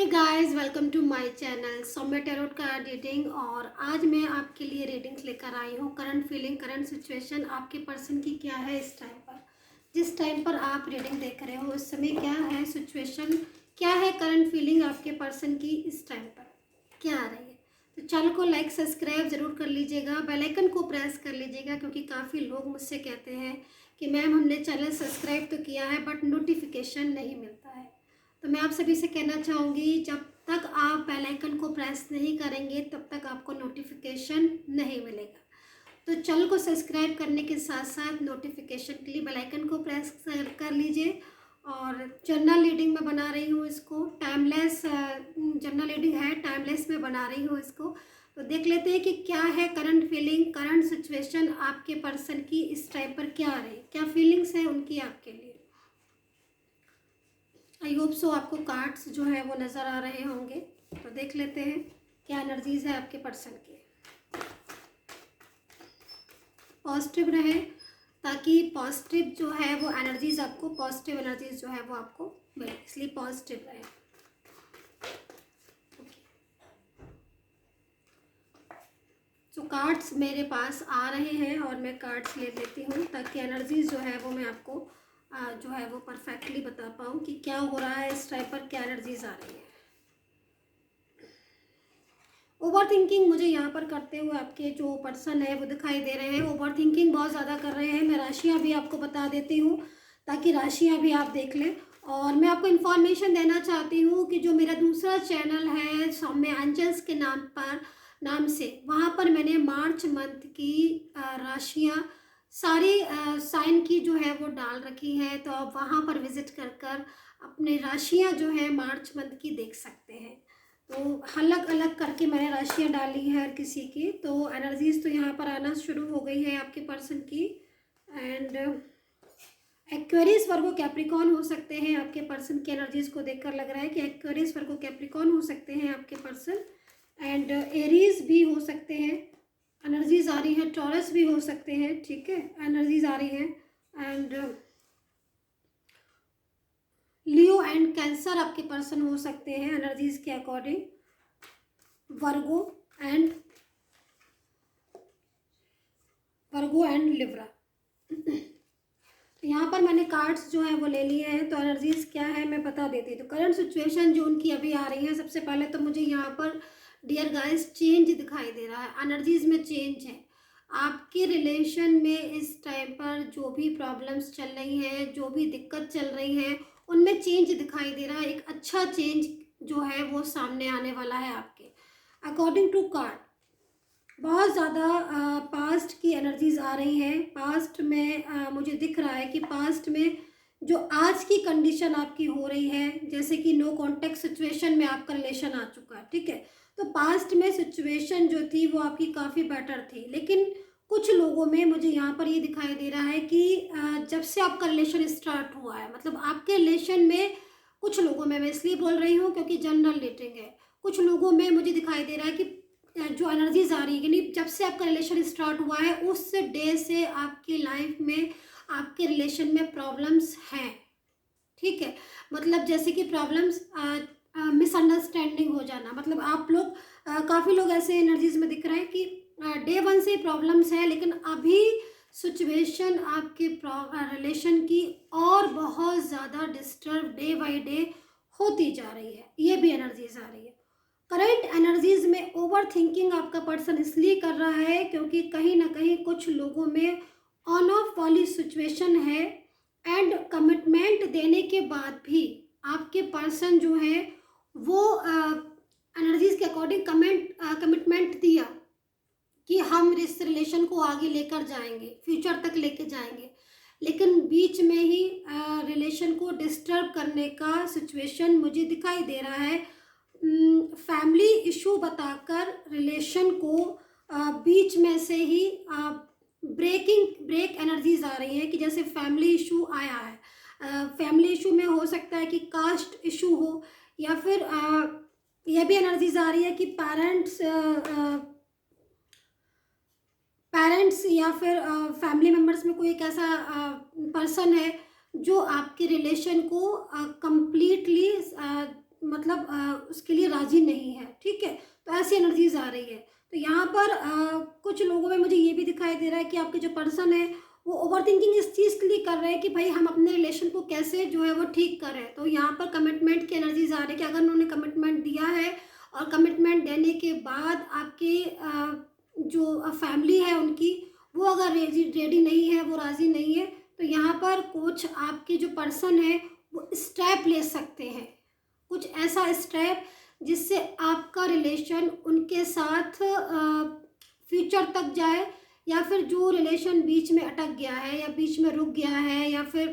Hey guys, welcome to my channel Soumya tarot card reading. और आज मैं आपके लिए रीडिंग्स लेकर आई हूँ। करंट फीलिंग, करंट सिचुएशन आपके पर्सन की क्या है इस टाइम पर, जिस टाइम पर आप रीडिंग देख रहे हो उस समय क्या है सिचुएशन, क्या है करंट फीलिंग आपके पर्सन की इस टाइम पर क्या आ रही है। तो चैनल को लाइक सब्सक्राइब ज़रूर कर लीजिएगा, बेल आइकन को प्रेस कर लीजिएगा, क्योंकि काफ़ी लोग मुझसे कहते हैं कि मैम हमने चैनल सब्सक्राइब तो किया है बट नोटिफिकेशन नहीं मिलता है। तो मैं आप सभी से कहना चाहूँगी, जब तक आप बेल आइकन को प्रेस नहीं करेंगे तब तक आपको नोटिफिकेशन नहीं मिलेगा। तो चैनल को सब्सक्राइब करने के साथ साथ नोटिफिकेशन के लिए बेल आइकन को प्रेस कर लीजिए। और जर्नल रीडिंग में बना रही हूँ इसको, टाइमलेस जर्नल रीडिंग है, टाइमलेस में बना रही हूँ इसको। तो देख लेते हैं कि क्या है करंट फीलिंग, करंट सिचुएशन आपके पर्सन की इस टाइम पर क्या आ रही है, क्या फीलिंग्स है उनकी आपके लिए। आई होप सो आपको कार्ड्स जो है वो नज़र आ रहे होंगे। तो देख लेते हैं क्या एनर्जीज है आपके पर्सन की। पॉजिटिव रहे, ताकि पॉजिटिव जो है वो एनर्जीज आपको, पॉजिटिव एनर्जीज जो है वो आपको मिले, इसलिए पॉजिटिव रहे। तो कार्ड्स मेरे पास आ रहे हैं और मैं कार्ड्स ले लेती हूँ, ताकि एनर्जीज जो है वो मैं आपको जो है वो परफेक्टली बता पाऊँ कि क्या हो रहा है इस टाइम पर, क्या एनर्जीज आ रही है। ओवर थिंकिंग मुझे यहाँ पर करते हुए आपके जो पर्सन है वो दिखाई दे रहे हैं। ओवर थिंकिंग बहुत ज़्यादा कर रहे हैं। मैं राशियाँ भी आपको बता देती हूँ ताकि राशियाँ भी आप देख लें। और मैं आपको इन्फॉर्मेशन देना चाहती हूँ कि जो मेरा दूसरा चैनल है सौम्या एंजल्स के नाम से, वहाँ पर मैंने मार्च मंथ की राशियाँ सारी साइन की जो है वो डाल रखी है। तो आप वहाँ पर विज़िट कर कर अपने राशियाँ जो है मार्च मंथ की देख सकते हैं। तो अलग अलग करके मैंने राशियाँ डाली हैं हर किसी की। तो एनर्जीज तो यहाँ पर आना शुरू हो गई है आपके पर्सन की। एंड एक्वेरियस वर्गो कैप्रिकॉन हो सकते हैं आपके पर्सन की। एनर्जीज को देखकर लग रहा है कि एक्वेरियस वर्गो कैप्रिकॉन हो सकते हैं आपके पर्सन। एंड एरीज भी हो सकते हैं, एनर्जीज आ रही हैं। टॉरस भी हो सकते हैं, ठीक है, एनर्जीज आ रही हैं। एंड लियो एंड कैंसर आपके पर्सन हो सकते हैं एनर्जीज के अकॉर्डिंग। Virgo and Libra. यहाँ पर मैंने कार्ड्स जो है वो ले लिए हैं। तो एनर्जीज क्या है मैं बता देती हूँ। तो करंट सिचुएशन जो उनकी अभी आ रही है, सबसे पहले तो मुझे यहाँ पर डियर गाइस चेंज दिखाई दे रहा है, एनर्जीज में चेंज है। आपके रिलेशन में इस टाइम पर जो भी प्रॉब्लम्स चल रही हैं, जो भी दिक्कत चल रही है, उनमें चेंज दिखाई दे रहा है। एक अच्छा चेंज जो है वो सामने आने वाला है आपके अकॉर्डिंग टू कार्ड। बहुत ज़्यादा पास्ट की एनर्जीज आ रही हैं। पास्ट में मुझे दिख रहा है कि पास्ट में जो आज की कंडीशन आपकी हो रही है, जैसे कि नो कॉन्टेक्ट सिचुएशन में आपका रिलेशन आ चुका है, ठीक है। तो पास्ट में सिचुएशन जो थी वो आपकी काफ़ी बेटर थी, लेकिन कुछ लोगों में मुझे यहाँ पर ये दिखाई दे रहा है कि जब से आपका रिलेशन स्टार्ट हुआ है, मतलब आपके रिलेशन में कुछ लोगों में, मैं इसलिए बोल रही हूँ क्योंकि जनरल रेटिंग है, कुछ लोगों में मुझे दिखाई दे रहा है कि जो एनर्जीज आ रही है, यानी जब से आपका रिलेशन स्टार्ट हुआ है उस डे से आपकी लाइफ में, आपके रिलेशन में प्रॉब्लम्स हैं, ठीक है। मतलब जैसे कि प्रॉब्लम्स, मिसअंडरस्टैंडिंग हो जाना, मतलब आप लोग काफ़ी लोग ऐसे एनर्जीज में दिख रहे हैं कि डे वन से प्रॉब्लम्स है, लेकिन अभी सिचुएशन आपके रिलेशन की और बहुत ज़्यादा डिस्टर्ब डे बाय डे होती जा रही है। ये भी एनर्जीज आ रही है। करंट एनर्जीज में ओवर थिंकिंग आपका पर्सन इसलिए कर रहा है क्योंकि कहीं ना कहीं कुछ लोगों में ऑन ऑफ वाली सिचुएशन है। एंड कमिटमेंट देने के बाद भी आपके पर्सन जो है वो एनर्जीज के अकॉर्डिंग कमिटमेंट दिया कि हम इस रिलेशन को आगे लेकर जाएंगे, फ्यूचर तक लेके जाएंगे, लेकिन बीच में ही रिलेशन को डिस्टर्ब करने का सिचुएशन मुझे दिखाई दे रहा है। फैमिली इशू बताकर रिलेशन को बीच में से ही ब्रेक एनर्जीज आ रही है कि जैसे फैमिली इशू आया है। फैमिली इशू में हो सकता है कि कास्ट इशू हो, या फिर यह भी एनर्जीज आ रही है कि पेरेंट्स या फिर फैमिली मेम्बर्स में कोई एक ऐसा पर्सन है जो आपके रिलेशन को कंप्लीटली मतलब उसके लिए राज़ी नहीं है, ठीक है। तो ऐसी एनर्जीज़ आ रही है। तो यहाँ पर कुछ लोगों में मुझे ये भी दिखाई दे रहा है कि आपके जो पर्सन है वो ओवरथिंकिंग इस चीज़ के लिए कर रहे हैं कि भाई हम अपने रिलेशन को कैसे जो है वो ठीक करें। तो यहाँ पर कमिटमेंट की एनर्जीज़ आ रही है कि अगर उन्होंने कमिटमेंट दिया है और कमिटमेंट देने के बाद आपके जो फैमिली है उनकी, वो अगर रेडी नहीं है, वो राज़ी नहीं है, तो यहाँ पर कुछ आपके जो पर्सन है वो स्टेप ले सकते हैं, कुछ ऐसा स्टेप जिससे आपका रिलेशन उनके साथ फ्यूचर तक जाए, या फिर जो रिलेशन बीच में अटक गया है या बीच में रुक गया है, या फिर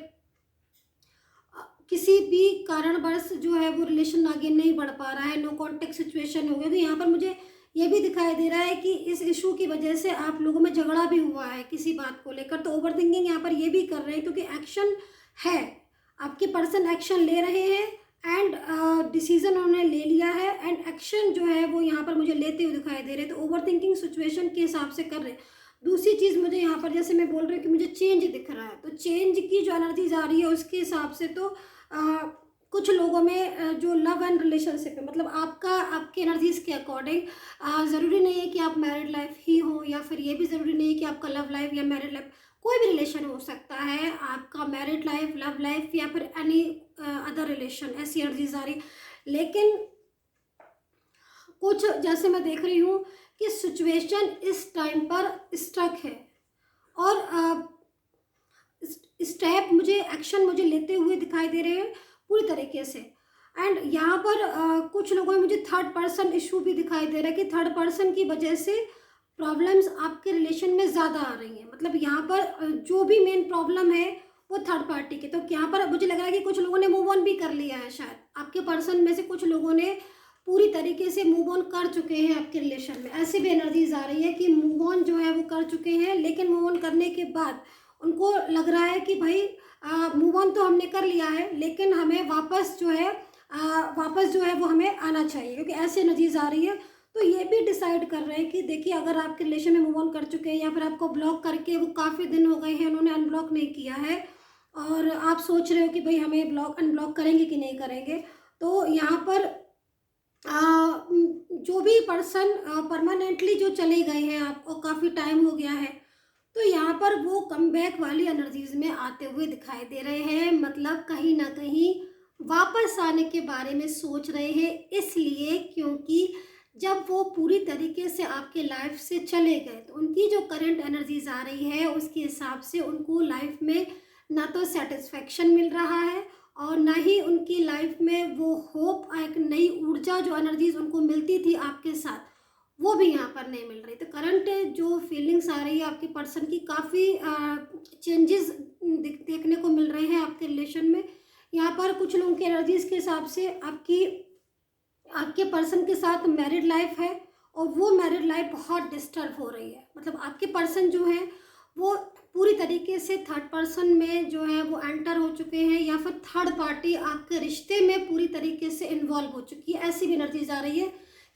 किसी भी कारणवश जो है वो रिलेशन आगे नहीं बढ़ पा रहा है, नो कॉन्टेक्ट सिचुएशन हो गया। तो यहाँ पर मुझे ये भी दिखाई दे रहा है कि इस इशू की वजह से आप लोगों में झगड़ा भी हुआ है किसी बात को लेकर। तो ओवरथिंकिंग यहाँ पर ये भी कर रहे हैं क्योंकि एक्शन है, आपके पर्सन एक्शन ले रहे हैं एंड डिसीजन उन्होंने ले लिया है एंड एक्शन जो है वो यहाँ पर मुझे लेते हुए दिखाई दे रहे हैं। तो ओवरथिंकिंग सिचुएशन के हिसाब से कर रहे हैं। दूसरी चीज़ मुझे यहाँ पर जैसे मैं बोल रही हूँ कि मुझे चेंज दिख रहा है, तो चेंज की जो एनर्जीज आ रही है उसके हिसाब से तो कुछ लोगों में जो लव एंड रिलेशनशिप है, मतलब आपके एनर्जीज के अकॉर्डिंग ज़रूरी नहीं है कि आप मैरिड लाइफ ही हो, या फिर ये भी ज़रूरी नहीं है कि आपका लव लाइफ या मैरिड लाइफ, कोई भी रिलेशन हो सकता है आपका, मैरिड लाइफ, लव लाइफ या फिर एनी अदर रिलेशन, ऐसी एनर्जीज आ रही। लेकिन कुछ जैसे मैं देख रही हूँ कि सिचुएशन इस टाइम पर स्टक है और स्टेप मुझे एक्शन मुझे लेते हुए दिखाई दे रहे हैं पूरी तरीके से। एंड यहाँ पर कुछ लोगों में मुझे थर्ड पर्सन इशू भी दिखाई दे रहा है कि थर्ड पर्सन की वजह से प्रॉब्लम्स आपके रिलेशन में ज़्यादा आ रही हैं। मतलब यहाँ पर जो भी मेन प्रॉब्लम है वो थर्ड पार्टी की। तो यहाँ पर मुझे लग रहा है कि कुछ लोगों ने मूव ऑन भी कर लिया है, शायद आपके पर्सन में से कुछ लोगों ने पूरी तरीके से मूव ऑन कर चुके हैं आपके रिलेशन में। ऐसी भी एनर्जीज आ रही है कि मूव ऑन जो है वो कर चुके हैं, लेकिन मूव ऑन करने के बाद उनको लग रहा है कि भाई मूव ऑन तो हमने कर लिया है, लेकिन हमें वापस जो है वो हमें आना चाहिए, क्योंकि ऐसी एनर्जीज आ रही है। तो ये भी डिसाइड कर रहे हैं कि देखिए अगर आपके रिलेशन में मूव ऑन कर चुके हैं या फिर आपको ब्लॉक करके वो काफ़ी दिन हो गए हैं, उन्होंने अनब्लॉक नहीं किया है और आप सोच रहे हो कि भाई हमें अनब्लॉक करेंगे कि नहीं करेंगे, तो यहाँ पर जो भी पर्सन परमानेंटली जो चले गए हैं, आपको काफ़ी टाइम हो गया है, तो यहाँ पर वो कमबैक वाली एनर्जीज में आते हुए दिखाई दे रहे हैं। मतलब कहीं ना कहीं वापस आने के बारे में सोच रहे हैं, इसलिए क्योंकि जब वो पूरी तरीके से आपके लाइफ से चले गए तो उनकी जो करंट एनर्जीज आ रही है उसके हिसाब से उनको लाइफ में ना तो सेटिस्फेक्शन मिल रहा है और ना ही उनकी लाइफ में वो होप, एक नई ऊर्जा जो एनर्जीज उनको मिलती थी आपके साथ, वो भी यहाँ पर नहीं मिल रही। तो करंट जो फीलिंग्स आ रही है आपके पर्सन की, काफ़ी चेंजेस देखने को मिल रहे हैं आपके रिलेशन में। यहाँ पर कुछ लोगों की एनर्जीज के हिसाब से आपके पर्सन के साथ मैरिड लाइफ है और वो मैरिड लाइफ बहुत डिस्टर्ब हो रही है। मतलब आपके पर्सन जो है वो पूरी तरीके से थर्ड पर्सन में जो है वो एंटर हो चुके हैं, या फिर थर्ड पार्टी आपके रिश्ते में पूरी तरीके से इन्वॉल्व हो चुकी है। ऐसी भी एनर्जीज आ रही है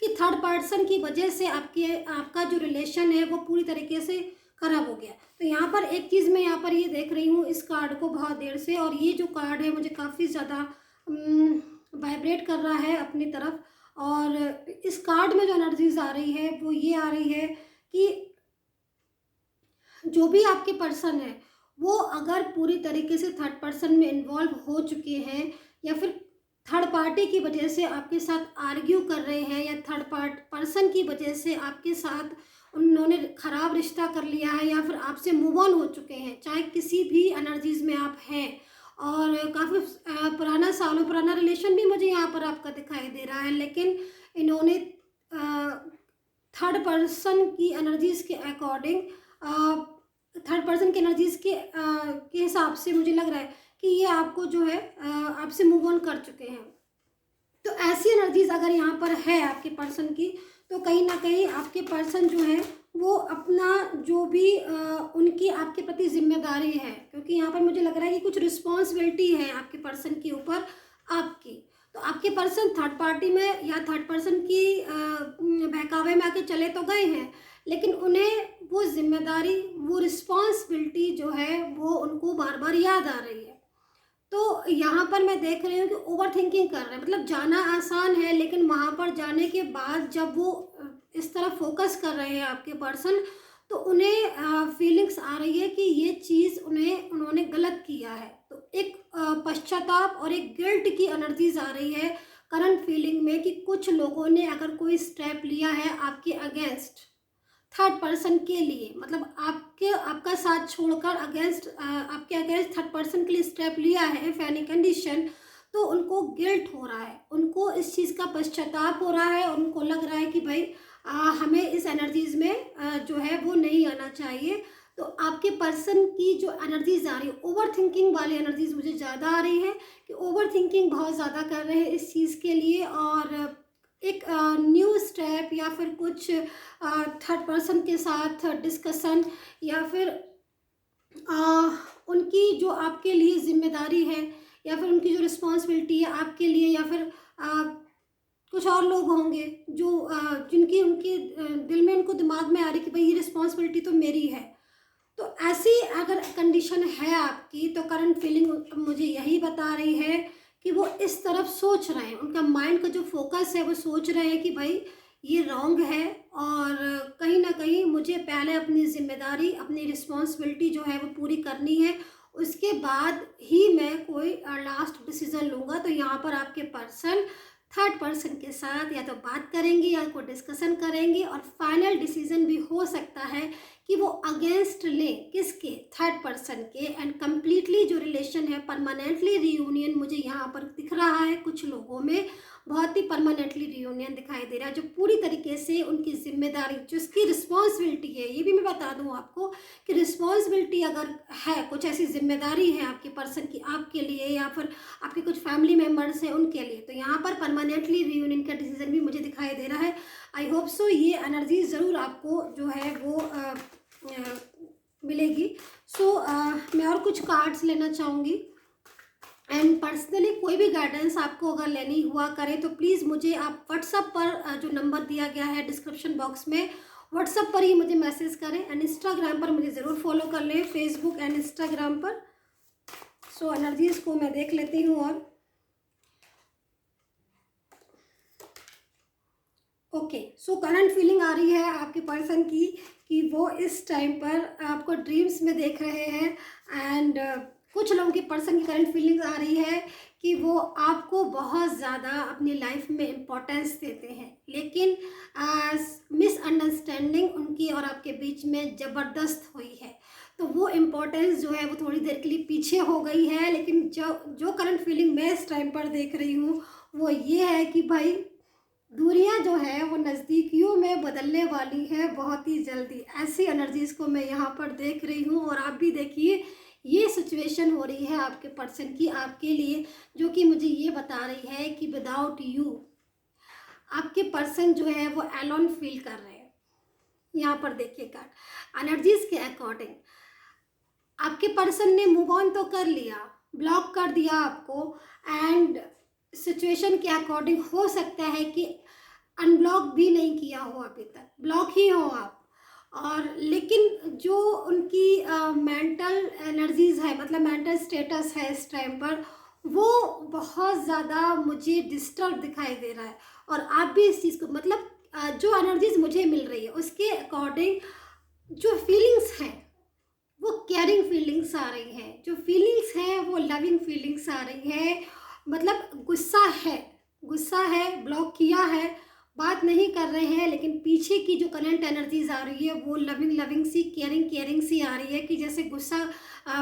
कि थर्ड पर्सन की वजह से आपका जो रिलेशन है वो पूरी तरीके से खराब हो गया। तो यहाँ पर एक चीज़ मैं यहाँ पर ये देख रही हूँ इस कार्ड को बहुत देर से, और ये जो कार्ड है मुझे काफ़ी ज़्यादा वाइब्रेट कर रहा है अपनी तरफ। और इस कार्ड में जो एनर्जीज आ रही है वो ये आ रही है कि जो भी आपके पर्सन है वो अगर पूरी तरीके से थर्ड पर्सन में इन्वॉल्व हो चुके हैं, या फिर थर्ड पार्टी की वजह से आपके साथ आर्ग्यू कर रहे हैं, या थर्ड पर्सन की वजह से आपके साथ उन्होंने ख़राब रिश्ता कर लिया है, या फिर आपसे मूव ऑन हो चुके हैं, चाहे किसी भी एनर्जीज़ में आप हैं, और काफ़ी पुराना, सालों पुराना रिलेशन भी मुझे यहाँ पर आपका दिखाई दे रहा है, लेकिन इन्होंने थर्ड पर्सन की एनर्जीज़ के अकॉर्डिंग, थर्ड पर्सन की एनर्जीज़ के हिसाब से मुझे लग रहा है कि ये आपको जो है आपसे मूव ऑन कर चुके हैं। तो ऐसी एनर्जीज अगर यहाँ पर है आपके पर्सन की, तो कहीं ना कहीं आपके पर्सन जो है वो अपना जो भी उनकी आपके प्रति जिम्मेदारी है, क्योंकि यहाँ पर मुझे लग रहा है कि कुछ रिस्पॉन्सिबिलिटी है आपके पर्सन के ऊपर आपकी। तो आपके पर्सन थर्ड पार्टी में या थर्ड पर्सन की बहकावे में आके चले तो गए हैं, लेकिन उन्हें वो जिम्मेदारी, वो रिस्पॉन्सिबिलिटी जो है वो उनको बार बार याद आ रही है। तो यहाँ पर मैं देख रही हूँ कि ओवर थिंकिंग कर रहे हैं, मतलब जाना आसान है लेकिन वहाँ पर जाने के बाद जब वो इस तरह फोकस कर रहे हैं आपके पर्सन, तो उन्हें फीलिंग्स आ रही है कि ये चीज़ उन्होंने गलत किया है। तो एक पश्चाताप और एक गिल्ट की एनर्जीज आ रही है करंट फीलिंग में कि कुछ लोगों ने अगर कोई स्टेप लिया है आपके अगेंस्ट, थर्ड पर्सन के लिए, मतलब आपका साथ छोड़कर आपके अगेंस्ट थर्ड पर्सन के लिए स्टेप लिया है इफ एनी कंडीशन, तो उनको गिल्ट हो रहा है, उनको इस चीज़ का पश्चाताप हो रहा है और उनको लग रहा है कि भाई हमें इस एनर्जीज में जो है वो नहीं आना चाहिए। तो आपके पर्सन की जो एनर्जीज आ रही है, ओवर थिंकिंग वाली एनर्जीज मुझे ज़्यादा आ रही है कि ओवर थिंकिंग बहुत ज़्यादा कर रहे हैं इस चीज़ के लिए, और एक न्यू स्टेप या फिर कुछ थर्ड पर्सन के साथ डिस्कशन, या फिर उनकी जो आपके लिए जिम्मेदारी है या फिर उनकी जो रिस्पॉन्सिबिलिटी है आपके लिए, या फिर कुछ और लोग होंगे जो जिनकी उनके दिल में, उनको दिमाग में आ रही कि भाई ये रिस्पॉन्सिबिलिटी तो मेरी है। तो ऐसी अगर कंडीशन है आपकी, तो करंट फीलिंग मुझे यही बता रही है कि वो इस तरफ सोच रहे हैं, उनका माइंड का जो फोकस है वो सोच रहे हैं कि भाई ये रॉन्ग है, और कहीं ना कहीं मुझे पहले अपनी जिम्मेदारी, अपनी रिस्पॉन्सिबिलिटी जो है वो पूरी करनी है, उसके बाद ही मैं कोई लास्ट डिसीजन लूँगा। तो यहाँ पर आपके पर्सन थर्ड पर्सन के साथ या तो बात करेंगे या कोई डिस्कशन करेंगे, और फाइनल डिसीजन भी हो सकता है कि वो अगेंस्ट ले किसके, थर्ड पर्सन के, एंड कम्प्लीटली जो रिलेशन है परमानेंटली रियूनियन मुझे यहाँ पर दिख रहा है। कुछ लोगों में बहुत ही परमानेंटली रियूनियन दिखाई दे रहा है, जो पूरी तरीके से उनकी जिम्मेदारी, जिसकी रिस्पॉन्सिबिलिटी है, ये भी मैं बता दूँ आपको कि रिस्पॉन्सिबिलिटी अगर है, कुछ ऐसी जिम्मेदारी है आपके पर्सन की आपके लिए, या फिर आपके कुछ फैमिली मेम्बर्स हैं उनके लिए, तो यहाँ पर परमानेंटली रियूनियन का डिसीजन भी मुझे दिखाई दे रहा है। आई होप सो ये एनर्जी ज़रूर आपको जो है वो मिलेगी। सो मैं और कुछ कार्ड्स लेना चाहूँगी, एंड पर्सनली कोई भी गाइडेंस आपको अगर लेनी हुआ करे तो प्लीज़ मुझे आप व्हाट्सएप पर जो नंबर दिया गया है डिस्क्रिप्शन बॉक्स में, व्हाट्सएप पर ही मुझे मैसेज करें, एंड इंस्टाग्राम पर मुझे ज़रूर फॉलो कर लें, फेसबुक एंड इंस्टाग्राम पर। सो एनर्जीज को मैं देख लेती हूँ। और ओके, सो करंट फीलिंग आ रही है आपके पर्सन की कि वो इस टाइम पर आपको ड्रीम्स में देख रहे हैं, एंड कुछ लोगों के पर्सन की करंट फीलिंग आ रही है कि वो आपको बहुत ज़्यादा अपनी लाइफ में इम्पोर्टेंस देते हैं, लेकिन मिसअंडरस्टैंडिंग उनकी और आपके बीच में ज़बरदस्त हुई है, तो वो इम्पोर्टेंस जो है वो थोड़ी देर के लिए पीछे हो गई है। लेकिन जो करंट फीलिंग मैं इस टाइम पर देख रही हूँ वो ये है कि भाई दूरियां जो है वो नज़दीकियों में बदलने वाली है बहुत ही जल्दी, ऐसी एनर्जीज़ को मैं यहाँ पर देख रही हूँ। और आप भी देखिए, ये सिचुएशन हो रही है आपके पर्सन की आपके लिए, जो कि मुझे ये बता रही है कि विदाउट यू आपके पर्सन जो है वो एलोन फील कर रहे हैं। यहाँ पर देखिए कार्ड एनर्जीज़ के अकॉर्डिंग आपके पर्सन ने मूव ऑन तो कर लिया, ब्लॉक कर दिया आपको, एंड सिचुएशन के अकॉर्डिंग हो सकता है कि अनब्लॉक भी नहीं किया हो, अभी तक ब्लॉक ही हो आप। और लेकिन जो उनकी मेंटल एनर्जीज़ है, मतलब मेंटल स्टेटस है इस टाइम पर, वो बहुत ज़्यादा मुझे डिस्टर्ब दिखाई दे रहा है। और आप भी इस चीज़ को, मतलब जो एनर्जीज़ मुझे मिल रही है उसके अकॉर्डिंग जो फीलिंग्स हैं वो केयरिंग फीलिंग्स आ रही हैं, जो फीलिंग्स हैं वो लविंग फीलिंग्स आ रही हैं। मतलब गुस्सा है, ब्लॉक किया है, बात नहीं कर रहे हैं, लेकिन पीछे की जो करंट एनर्जीज आ रही है वो लविंग सी, केयरिंग सी आ रही है कि जैसे गुस्सा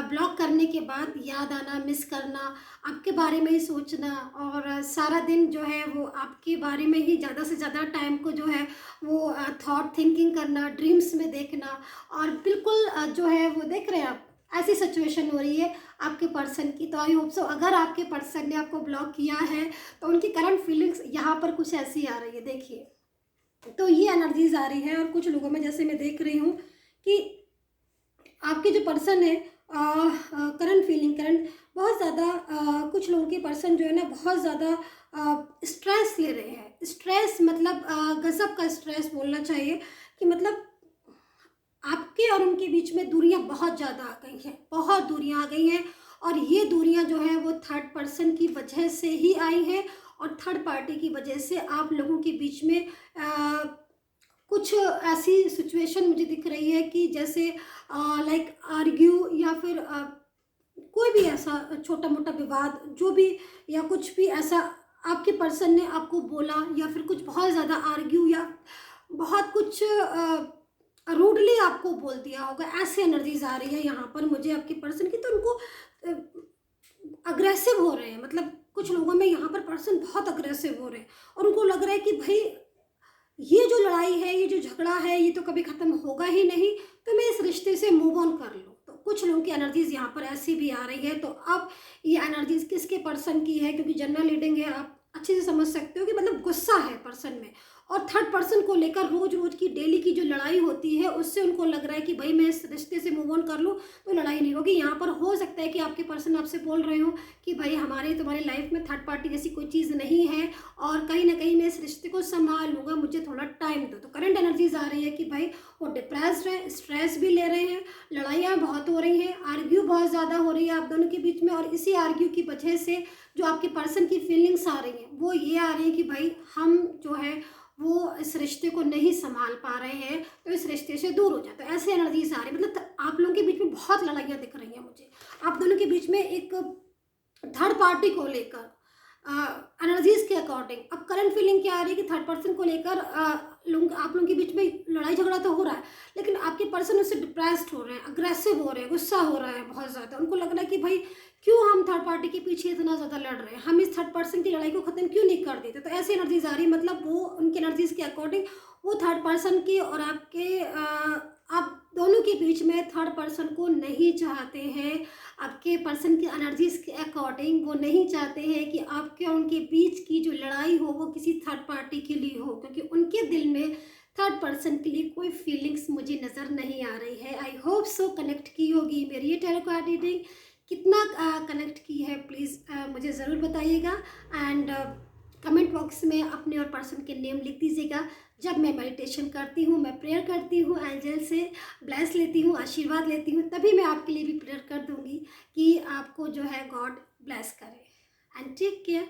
ब्लॉक करने के बाद याद आना, मिस करना, आपके बारे में ही सोचना, और सारा दिन जो है वो आपके बारे में ही ज़्यादा से ज़्यादा टाइम को जो है वो थॉट थिंकिंग करना, ड्रीम्स में देखना, और बिल्कुल जो है वो देख रहे हैं आप, ऐसी सिचुएशन हो रही है आपके पर्सन की। तो आई होप सो अगर आपके पर्सन ने आपको ब्लॉक किया है तो उनकी करंट फीलिंग्स यहाँ पर कुछ ऐसी आ रही है, देखिए। तो ये एनर्जीज आ रही है, और कुछ लोगों में जैसे मैं देख रही हूँ कि आपके जो पर्सन है करंट बहुत ज़्यादा, कुछ लोगों के पर्सन जो है ना बहुत ज़्यादा स्ट्रेस ले रहे हैं। स्ट्रेस मतलब गजब का स्ट्रेस बोलना चाहिए, कि मतलब आपके और उनके बीच में दूरियां बहुत ज़्यादा आ गई हैं, बहुत दूरियां आ गई हैं, और ये दूरियां जो है वो थर्ड पर्सन की वजह से ही आई है, और थर्ड पार्टी की वजह से आप लोगों के बीच में कुछ ऐसी सिचुएशन मुझे दिख रही है कि जैसे लाइक आर्ग्यू, या फिर कोई भी ऐसा छोटा मोटा विवाद जो भी, या कुछ भी ऐसा आपके पर्सन ने आपको बोला, या फिर कुछ बहुत ज़्यादा आर्ग्यू, या बहुत कुछ रूडली आपको बोल दिया होगा। ऐसी एनर्जीज आ रही है यहाँ पर मुझे आपके पर्सन की, तो उनको अग्रेसिव हो रहे हैं, मतलब कुछ लोगों में यहाँ पर पर्सन बहुत अग्रेसिव हो रहे हैं, और उनको लग रहा है कि भाई ये जो लड़ाई है, ये जो झगड़ा है, ये तो कभी ख़त्म होगा ही नहीं, तो मैं इस रिश्ते से मूव ऑन कर लूँ। तो कुछ लोगों की एनर्जीज यहाँ पर ऐसी भी आ रही है। तो अब ये एनर्जीज किसके पर्सन की है, क्योंकि जनरल रीडिंग है, आप अच्छे से समझ सकते हो कि मतलब गुस्सा है पर्सन में, और थर्ड पर्सन को लेकर रोज रोज की डेली की जो लड़ाई होती है उससे उनको लग रहा है कि भाई मैं इस रिश्ते से मूव ऑन कर लूँ तो लड़ाई नहीं होगी। यहाँ पर हो सकता है कि आपके पर्सन आपसे बोल रहे हो कि भाई हमारे तुम्हारी लाइफ में थर्ड पार्टी जैसी कोई चीज़ नहीं है, और कहीं ना कहीं मैं इस रिश्ते को संभाल लूँगा, मुझे थोड़ा टाइम दो। तो करंट एनर्जीज आ रही है कि भाई वो डिप्रेस्ड है, स्ट्रेस भी ले रहे हैं, लड़ाइयाँ बहुत हो रही हैं, आर्ग्यू बहुत ज़्यादा हो रही है आप दोनों के बीच में, और इसी आर्ग्यू की वजह से जो आपके पर्सन की फीलिंग्स आ रही हैं वो ये आ रही है कि भाई हम जो है वो इस रिश्ते को नहीं संभाल पा रहे हैं, तो इस रिश्ते से दूर हो जाए। तो ऐसी एनर्जीज आ रही है, मतलब आप लोगों के बीच में बहुत लड़ाइयाँ दिख रही हैं मुझे, आप दोनों के बीच में एक थर्ड पार्टी को लेकर एनर्जीज के अकॉर्डिंग। अब करंट फीलिंग क्या आ रही है कि थर्ड पर्सन को लेकर आप लोगों के बीच में लड़ाई झगड़ा तो हो रहा है, लेकिन आपके पर्सन उससे डिप्रेस्ड हो रहे हैं, अग्रेसिव हो रहे हैं, गुस्सा हो रहा है बहुत ज़्यादा। उनको लग रहा है कि भाई क्यों हम थर्ड पार्टी के पीछे इतना ज़्यादा लड़ रहे हैं, हम इस थर्ड पर्सन की लड़ाई को ख़त्म क्यों नहीं कर देते। तो ऐसी एनर्जीज आ रही है, मतलब वो उनकी एनर्जीज के अकॉर्डिंग वो थर्ड पर्सन की और आपके आप दोनों के बीच में थर्ड पर्सन को नहीं चाहते हैं। आपके पर्सन की एनर्जीज के अकॉर्डिंग वो नहीं चाहते हैं कि आपके उनके बीच की जो लड़ाई हो वो किसी थर्ड पार्टी के लिए हो, क्योंकि उनके दिल में थर्ड पर्सन के लिए कोई फीलिंग्स मुझे नज़र नहीं आ रही है। आई होप सो कनेक्ट की होगी मेरी ये टैरो कार्ड रीडिंग। कितना कनेक्ट की है प्लीज़ मुझे ज़रूर बताइएगा, एंड कमेंट बॉक्स में अपने और पर्सन के नेम लिख दीजिएगा। जब मैं मेडिटेशन करती हूँ, मैं प्रेयर करती हूँ, एंजल से ब्लेस लेती हूँ, आशीर्वाद लेती हूँ, तभी मैं आपके लिए भी प्रेयर कर दूँगी कि आपको जो है गॉड ब्लेस करे। And take care.